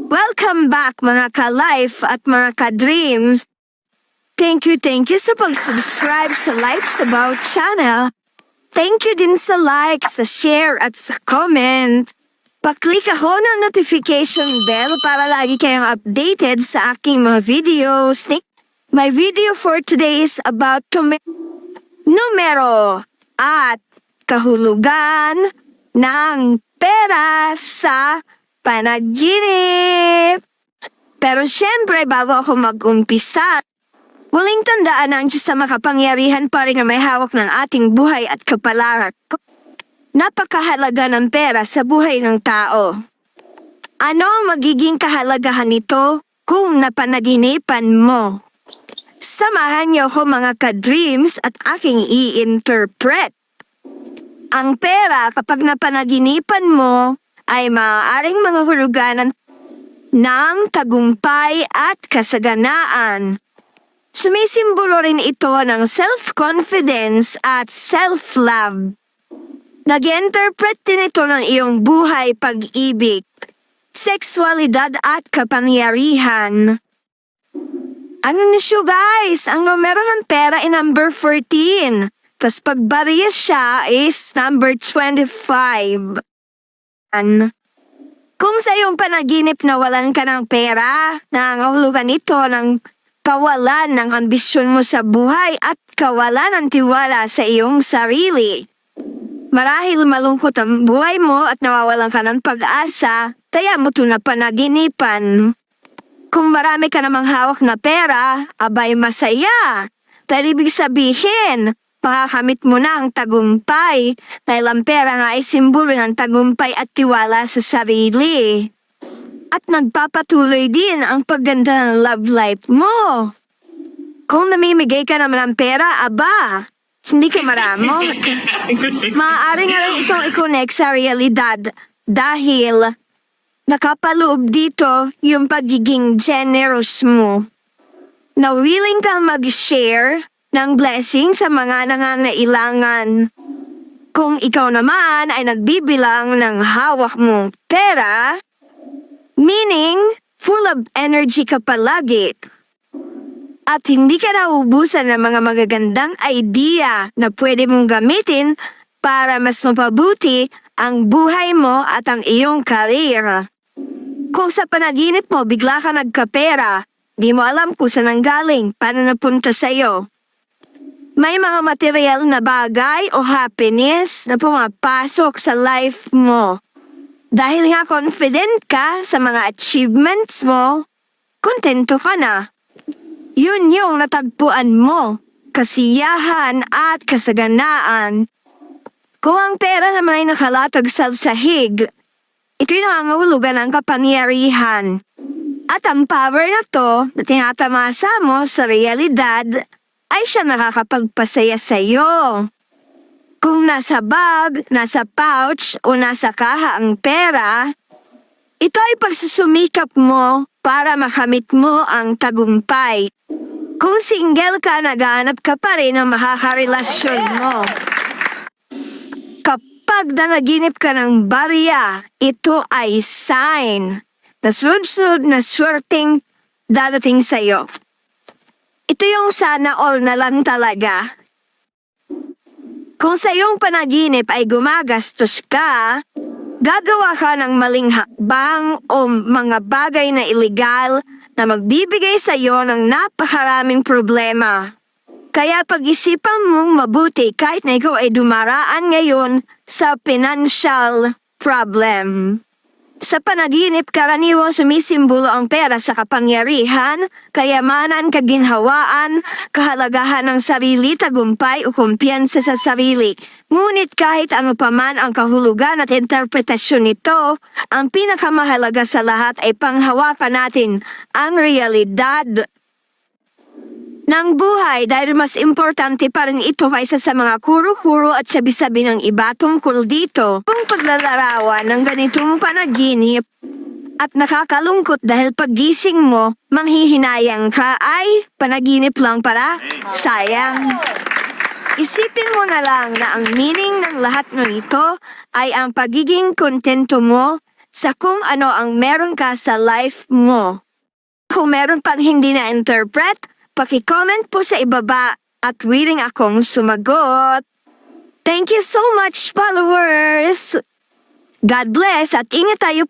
Welcome back mga ka-life at mga ka-dreams. Thank you sa pag-subscribe sa Life's About channel. Thank you din sa like, sa share at sa comment. Pa-click ako ng notification bell para lagi kayong updated sa aking mga videos. My video for today is about numero at kahulugan ng pera sa panaginip. Pero syempre, bago ako mag-umpisa, muling tandaan na ang Diyos sa makapangyarihan pa rin na may hawak ng ating buhay at kapalaran. Napakahalaga ng pera sa buhay ng tao. Ano ang magiging kahalagahan nito kung napanaginipan mo? Samahan niyo ako mga ka-dreams at aking i-interpret. Ang pera kapag napanaginipan mo ay maaaring mga hulugan ng tagumpay at kasaganaan. Sumisimbolo rin ito ng self-confidence at self-love. Nag-interpret din ito ng iyong buhay, pag-ibig, sexualidad at kapangyarihan. Ano niyo guys? Ang numero ng pera ay number 14. Tapos pagbariya siya is number 25. Kung sa iyong panaginip na walan ka ng pera, nangahulugan ito ng kawalan ng ambisyon mo sa buhay at kawalan ng tiwala sa iyong sarili. Marahil malungkot ang buhay mo at nawawalan ka ng pag-asa, kaya mo ito na panaginipan. Kung marami ka namang hawak na pera, abay masaya. Dahil ibig sabihin, makakamit mo na ang tagumpay dahil ang pera nga ay simbolo ng tagumpay at tiwala sa sarili. At nagpapatuloy din ang pagganda ng love life mo. Kung namimigay ka naman ng pera, aba, hindi ka maramo. Maaari nga rin itong i-connect sa realidad dahil nakapaloob dito yung pagiging generous mo. Na willing kang mag-share ng blessing sa mga nangangailangan. Kung ikaw naman ay nagbibilang ng hawak mong pera, meaning full of energy ka palagi, at hindi ka nauubusan ng mga magagandang idea na pwede mong gamitin para mas mapabuti ang buhay mo at ang iyong career. Kung sa panaginip mo bigla ka nagkapera, di mo alam kung saan ang galing, paano napunta sa'yo. May mga material na bagay o happiness na pumapasok sa life mo. Dahil nga confident ka sa mga achievements mo, kontento ka na. Yun yung natagpuan mo, kasiyahan at kasaganaan. Kung ang pera naman ay nakalatag sa sahig, ito'y nangangahulugan ng kapangyarihan. At ang power na to na tinatamasa mo sa realidad ay siya nakakapagpasaya sa iyo. Kung nasa bag, nasa pouch o nasa kaha ang pera, ito ay pagsusumikap mo para makamit mo ang tagumpay. Kung single ka, naghahanap ka pa rin ng makakarelasyon mo. Kapag nanaginip ka ng barya, ito ay sign na sunod-sunod na swerteng dadating sa iyo. Ito yung sana all na lang talaga. Kung sa iyong panaginip ay gumagastos ka, gagawa ka ng maling hakbang o mga bagay na illegal na magbibigay sa iyo ng napakaraming problema. Kaya pag-isipan mong mabuti kahit na ikaw ay dumaraan ngayon sa financial problem. Sa panaginip, karaniwang sumisimbolo ang pera sa kapangyarihan, kayamanan, kaginhawaan, kahalagahan ng sarili, tagumpay o kumpiyansa sa sarili. Ngunit kahit ano paman ang kahulugan at interpretasyon nito, ang pinakamahalaga sa lahat ay panghawakan natin ang realidad ng buhay dahil mas importante pa rin ito kaysa sa mga kuro-kuro at sabi-sabi ng iba tungkol dito. Kung paglalarawan ng ganitong panaginip at nakakalungkot dahil paggising mo, manghihinayang ka ay panaginip lang para sayang. Isipin mo na lang na ang meaning ng lahat ng ito ay ang pagiging kontento mo sa kung ano ang meron ka sa life mo. Kung meron pang hindi na-interpret, paki-comment po sa ibaba at willing akong sumagot. Thank you so much, followers! God bless at ingat tayo